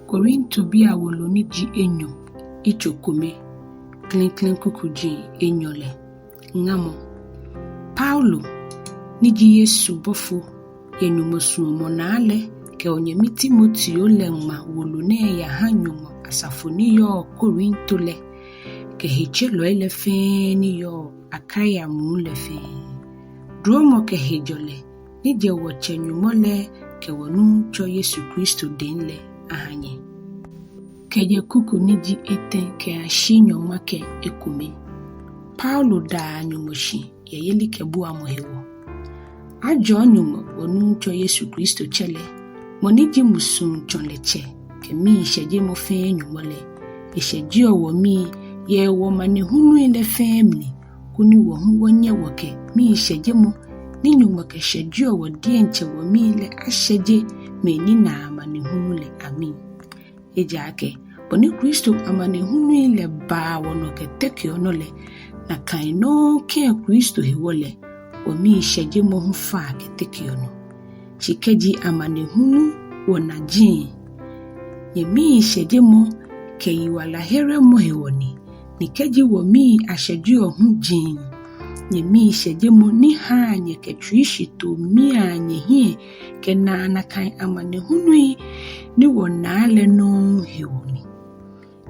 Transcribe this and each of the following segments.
Korinto bi a woloni ji enyo ichokome klin kukuji enyole ngamo Paulo niji Yesu bofo yenumosumo naale ke onyemi Timoteo lenma wolone ya hanyumo asafoni yo Korinto le ke hechelo ele fe ni yo akaya mu le fe dromo ke hejole nije wochenyumo le ke wonu cho Yesu Kristo denle ahanye keje kuku niji eten ke ashinyo make ekume Paulo da nyumoshi yeyeli kebu amohewo ajo nyumo wonu cho Yesu Kristo chele moniji musun chonleche ke mi sheje mo fe nyumole isheji owo mi ye wo mane hunu ile family kuni wo hu wonye woke mi sheje mo ni nyumo ke sheji owo dienche wo mi le asheje meni na amane hunu le amin ejake boni Kristo amane hunu ile ba wono ke teki ono le na kaino ke Kristo hewole o mi sheje mo hu fa ke teki ono chikeji amane hunu wona jin ye mi sheje mo ke yiwala here mo hewoni ni keji wo mi asheje ohun jin ye mi sheje mo ni ha nye ke trishi to mi anye hi ke na kan amane hunu ni wona le no hewoni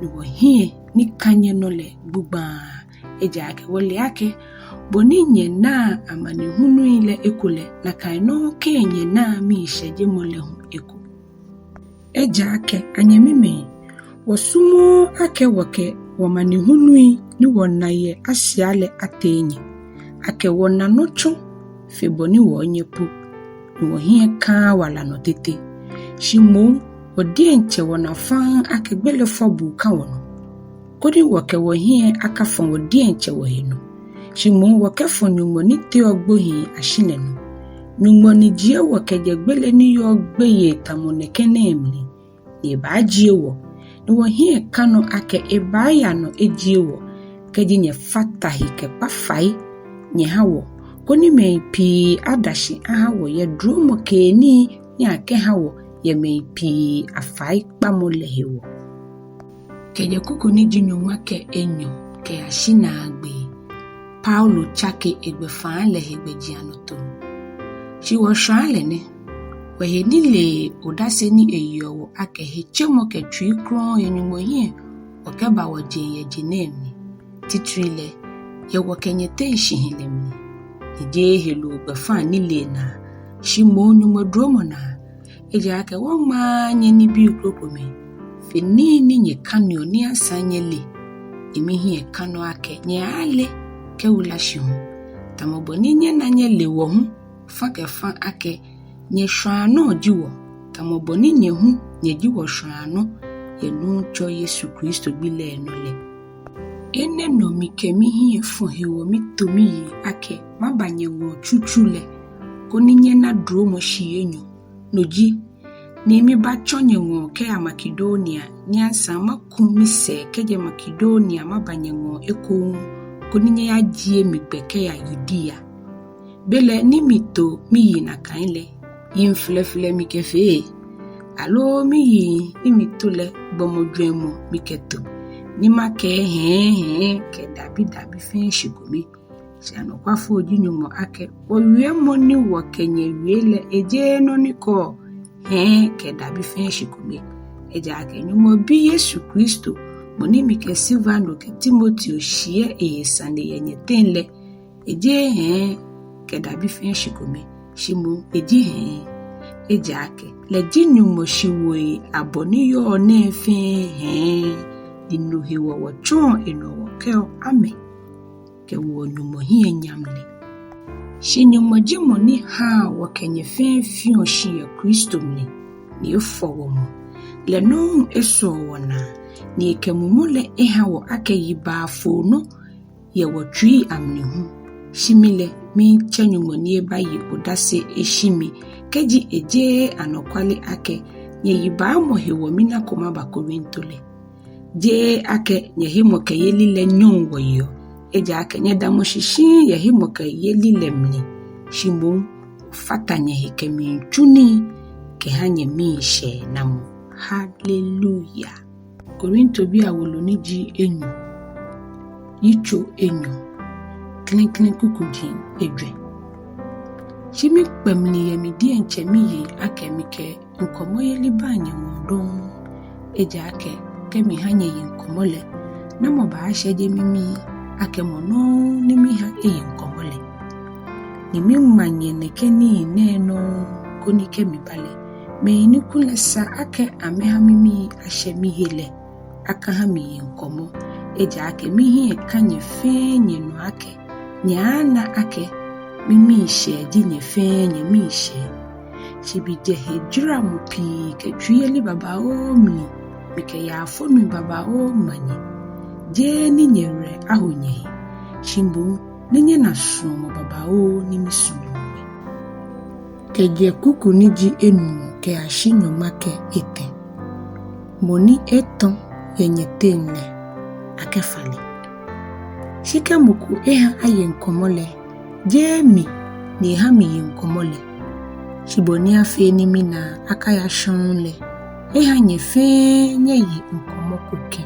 ni wo hi ni kanye no le buba ejake wole yake boni nye na amane hunu ile ekule na kan no ke nye na mi sheje mo le hu eku ejake anyemime wosumo ake woke womane hunu ni wona ye asiale atenye ake wona nocho feboni wonye pu ni wo hi ka wala no tete shimo odienche wona fan ake gbele fobu ka wono kodi woke wo hi aka fon odienche wo hinu shimo woke fon nyumo ni te ogbohin ashine no nyumo ni jie woke je gbele ni yo gbeye tamone kenemli ni ba jie wo ni wo hi kano ake ebaya no ejie wo keji nye fata hike pafai nye hawo koni me pi adashi ahawo ye dromo keni nya ke hawo ye me pi afai pamole hewo keje kuku ni jinyo make enyo ke ashina agbe Paulo chake egbe faale hegbe jianoto shi wo shale ne we nile odase ni eyowo ake hechemo ke twi kron yenyumo hie okeba woje ye jinemi titrile ye wokenyete ishihilemni ije helu gbe fa nile na shimo nyumo dromo na eje ake wo ma nye ni bi ukropome fini ni nye kanyo ni asanyele imi hie kano ake nye ale ke ulashihun tamoboni nye na nye lewo hu fa ke fa ake nye shwano jiwo tamoboni nye hu nye jiwo shwano ye nu cho Yesu Kristo bile enole ene no mikemi hie fo hewo mitomi ake mabanye wo chuchule koni nye na dromo shienyo noji ni mi ba chonye wo ke a Makedonia ni ansa makumise keje Makedonia mabanye wo eko koni nye ajie migbeke ya Yudia bele ni mito mi na kainle inflefle mikefe alo mi ni mitole bomodwemo miketo ni make ke dabi fen shikomi siano kwa foji nyumo ake owie mo ni wo kenye wiele eje no niko ke dabi fen shikomi eje ake nyumo bi Yesu Kristo moni mike Silvano ke Timoteo shie sande yenye tenle eje ke dabi fen shikomi shimu eje eje ake le jinyumo shiwe aboni yo nefe dinu hewa wachon eno wakeo ame ke wonyumo hie nyamle shinyumo jimo ni ha wakenye fion shi ya Kristo mle ni ufowo mo le no eso wana ni kemumule ehawo ake yiba fono ye watwi amnehu shimile mi chanyumo ni ebayi odase eshimi keji eje anokwale ake ye yiba mo hewo mina koma ba Korinto le je ake nye himo ke yelile nyongo yo eje ake nye damo shishi ye himo ke yelile mni shimu fata nye hike minchuni ke hanye miishe namu Hallelujah. Korinto bi awolo ni ji enyo. Yicho enyo. Klin kukujin edwe. Shimi kpemni ye mi di enchemi ye akemike nkomo ye libanye wondon. Eja ake kemi hanye ye nkomole. Na mo ba sheje mimi akemono ni mi ha eye nkomole. Ni mi manye nekeni neno koni kemi bale. Me ni kulesa ake ameha mimi ashemi hele. Aka ha mi nkomo. Eja ake mi hi kanye fe nye no ake. Nyana ake mimi she di nye fe nye mi she. Shibide hejura mupi ke chuyeli baba o mni. Mike ya fonu baba o manye. Je ni nyere ahonye. Shimbu ninye na sumo baba o ni misumu. Keje kuku niji enu ke ashinyo make ete. Moni eton yenye tenle akefali. Shika muku eha aye nkomole. Jemi ni hami ye nkomole. Shiboni afe ni mina akaya shonle. Eha nye fe nye yi nkomo kuki.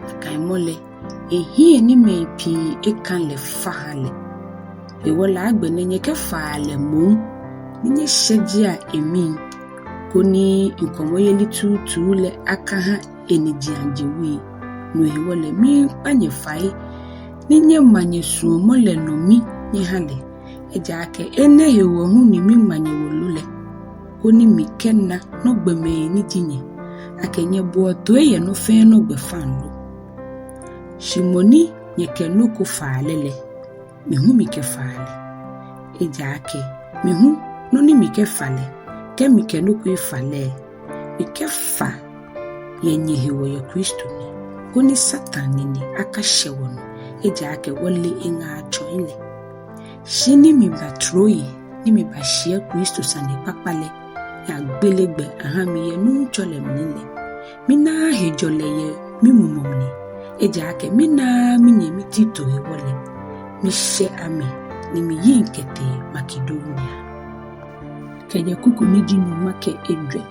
Akaimole. Ehie ni mepi ekanle fahale. Ewola agbene nye ke fahale mu. Ninye shejia emi. Koni nkomo ye litu le akaha enijianjewi. No ewole mi panye fai. Ninye manye suomole no mi nye hale. Eja ake ene hewo hu ni mi manye wolule. Koni mi kenna no gbeme ni jinye. Ake nye buoto eye no fe no gbefanlo. Shimoni nye ke no ko faalele. Mihu mi ke faale. Eja ake mihu no ni mi ke fale. Ke mi ke no ko fale. Mi ke fa yenye hewo ya Kristo ni. Koni Satani ni akashewono. Eja ake wole inga achoile. Shini mi batroyi ni mi bashia Kristo sane papale. Ya gbelegbe ahami ye nunchole mnile. Mina hejole ye mimumumni. Eja ake mina minye mitito wole. Mishe ame ni mi yinkete Makedonia. Keje kuku niji numake edwe.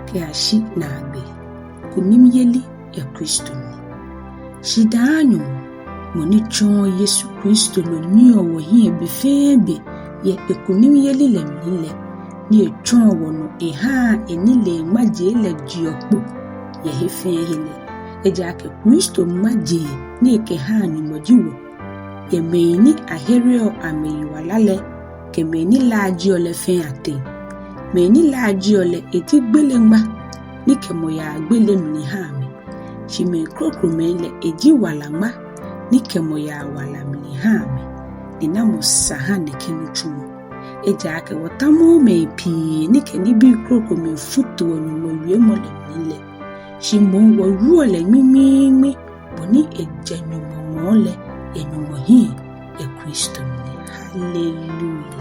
Ke ashi na agbe. Kunimyeli ya Kristo ni. Shidanyo moni chon Yesu Kristo no ni owo hi ebefebe ye ekunimyeli lemile. Ni echon wono eha enile maje le jiokpo ye hefe hele. Eja ake Kristo maje ni eke ha ni mojiwo. Ye meini ahereo ameyiwalale ke meini laji ole fe ate. Meini laji ole eti gbelengba ni ke moya gbele mni ha me. Shime krokro meile eji walama ni ke moya wala mni ha me. Nina musaha ne kenuchumo. Eja ake watamo mepi ni ke nibi krokro me futu wonu moye mole mnile. Shimo waruole mimi boni eja nyumo mole enyumo hii ya Kristo mne. Hallelujah.